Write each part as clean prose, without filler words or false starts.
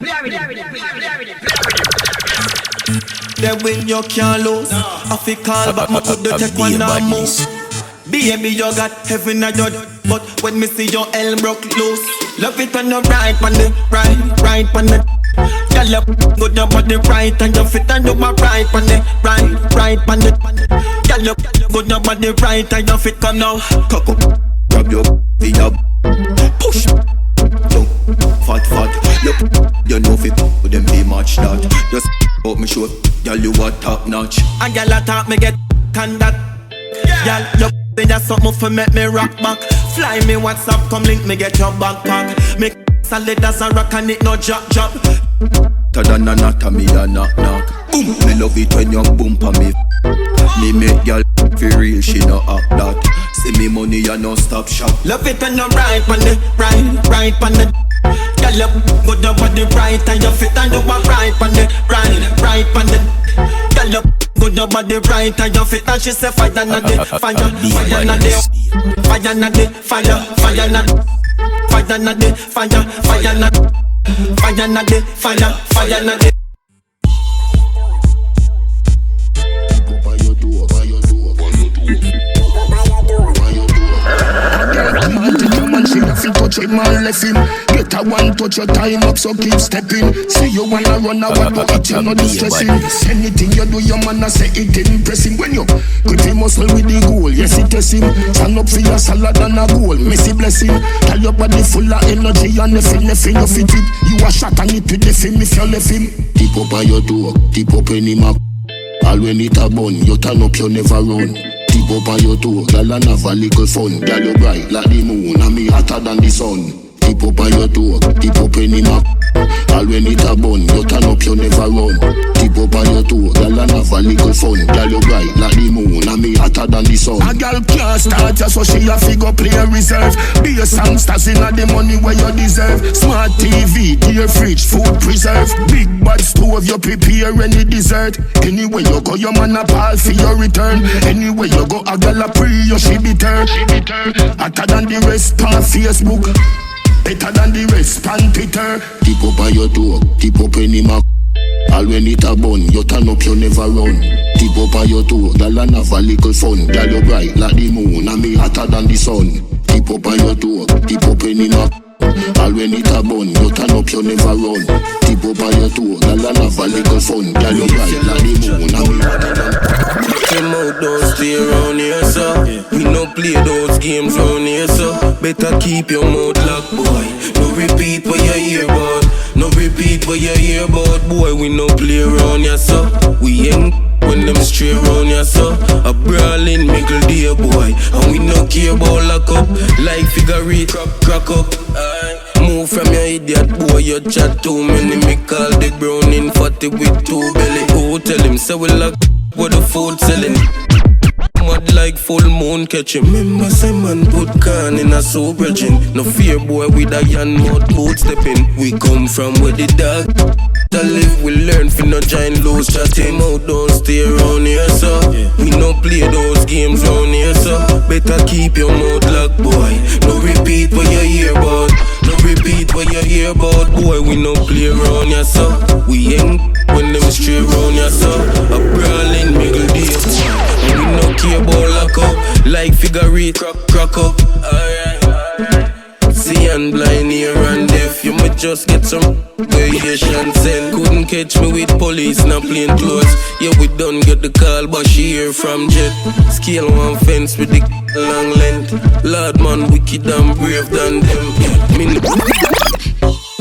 They win you can't lose. I feel call but my could take one and move. Baby you got heaven and your but when me see your L broke loose. Love it on the right on the right on the. Girl up good your body right and your fit and you my right on the right on the. Girl up good your body right and your fit come now. Cock up, grab your feet up, push. Fat, you know fit, but them be much that. Just out me show, girl you a top notch. And girl a talk me get can that. Girl you think that's something for make me rock back. Fly me WhatsApp, come link me get your backpack. Make solid as a rock and it no drop. Tada na nata me a knock. Boom, me love it when you boom pa me. Me make girl feel real, she no act that. See me money and no stop shop. Love it when you right on the right on the. Girl up good your body right and you fit and you are right on the right on the. Girl up good your body right and you fit and she say fire na the fire na the fire na the fire na the fire na the fire na the fire na the. She nothing touch him and left him. Get a one touch your time up, so keep stepping. See you wanna run out, but it you not distressing. Anything you do, your man a say it impressing. When you put him muscle with the goal, yes it test him. Stand up for your salad and a goal, Messi blessing. Tell your body full of energy and nothing you fit it. You a shot and it with the film if you left him. Tip up on your door, tip up any map. All when it a bun, you turn up, you never run. Tip up on your toe, girl and have a little fun. Girl you bright like the moon and me hotter than the sun. Tip up on your toe, tip up any map. All when it a bun, you turn up, you never run. Tip up on your toe, girl and have a little fun. Girl you bright like the moon and me hotter than the sun. A girl can't start ya so she a figure play reserve. Be a songsters inna the money where you deserve. Smart TV, dear fridge, food preserve. Big bad stove, you prepare any dessert. Anywhere you go, your man a pal for your return. Anywhere you go, a girl a pray you she be turned. Hotter than the rest on Facebook, better than the rest on Twitter. Tip up on your toe, tip up any map. All when it a bun, you turn up, you never run. Tip up on your toe, girl and have a little fun. Girl you bright like the moon and me hotter than the sun. Tip up on your toe, tip up any map. All when it a bun, you turn up, you never run. Tip up on your toe, girl and have a little fun. Girl you bright like the moon and me hotter than the sun. Them out don't stay around here, so we no play those games round here, so better keep your mouth locked, boy. No repeat what you hear about. No repeat what you hear about, boy. We no play around here, so we ain't when them stray around here, so a brawling middle day, boy. And we no care about lock up, like figure eight, crack up. Move from your idiot boy, you chat too many. Me call the Browning 40 with two belly. Oh, tell him say we lock what the food selling. Mad like full moon catching. Remember say man put can in a soap regin. No fear boy with a yan mouth boot stepping. We come from where the dog to live, we learn fi no giant loose chatting. Out don't stay around here, so we no play those games round here, so better keep your mouth locked, boy. No repeat what you hear about. No repeat what you hear about, boy. We no play around here, so we ain't when them stray around here, so a brawling middle day, boy. And we no care about lock up, like figure eight, crack up. Alright. See and blind here and deaf, you might just get some variation send. Couldn't catch me with police, not plain clothes. Yeah, we done get the call, but she hear from jet. Scale one fence with the long length. Lord man, wicked and brave than them.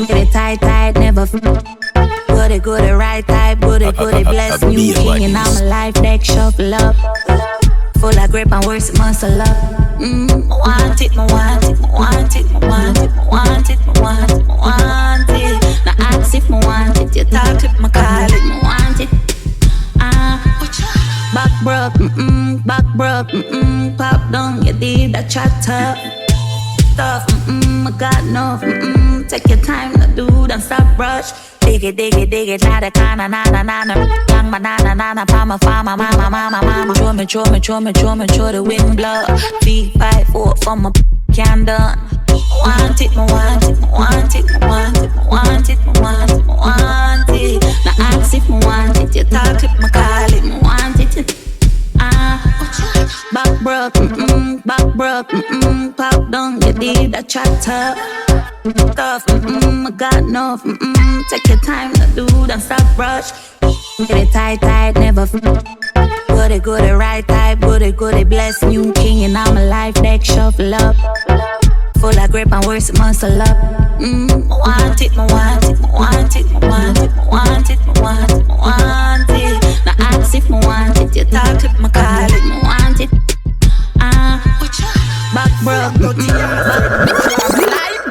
Get it tight, never Goody, right type, goody, bless. New king and I'm a life deck, shuffle up. Full of grip and worse, muscle up. Want it. Now ask if I want it. You talk if I call it, I want it. Back broke, pop down, you did that chat up. Tough, I got enough, take your time to do, don't stop rush. Dig it, nada, kana, young banana, farmer, mama. Show me, the wind blow. 3, 5, 4, from my can done. Want it. broke, pop down, you did that chatter. Tough, I got enough, take your time to do, don't stop rush. Get it tight, tight, never goody, goody, right type, goody, goody, bless new king in all my life, deck shuffle up. Full of grip and worse, muscle up. Want it, want it, want it, want it, want it, want it, want it. Now ask if I want it, you talk if I call it, I want it. Back broke,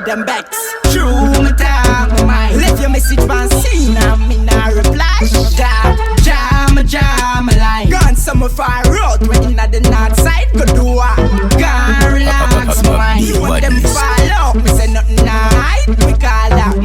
them backs. True, me talk my mind. Left your message on scene and me not reply. Jam a line. Gone somewhere far out, we're in the north side. Go do what? Gone relax my mind. You want them follow? Me say nothing night. We call that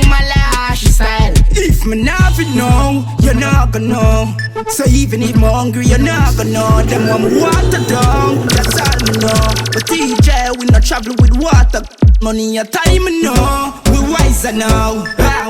malash style. If me not know, you're not gonna know. So even if I'm hungry, you're not gonna know. Them want me water down, that's all me know. But TJ, we not travel with water. Money and time, you know. We wiser now.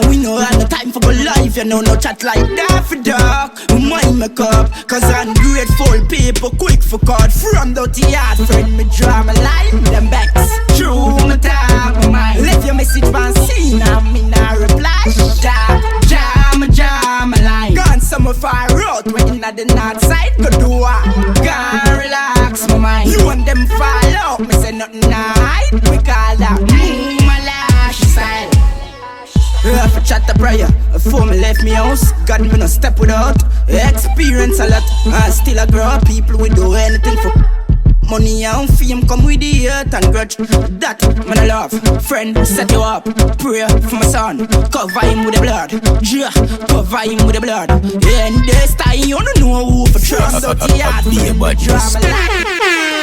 We know I no time for good life, you know. No chat like that for dark. We mind make up, cause I'm grateful people quick for God. From dirty heart, friend, me draw my life. Them backs, true, me talk my mind. Left your message on scene, and me not reply. Jam a line. Gone somewhere far out, we're in the north side. Go do what? Gone relax my mind. You want them follow, me say nothing night. We call that malash style. For chat a prayer, before me left me house, God me no step without. Experience a lot, and still I grow. People we do anything for money and fame, come with the hurt and grudge. That man I love, friend set you up. Pray for my son, cover him with the blood. Yeah, cover him with the blood. And this time you don't know who for trust. So the heart, drama life.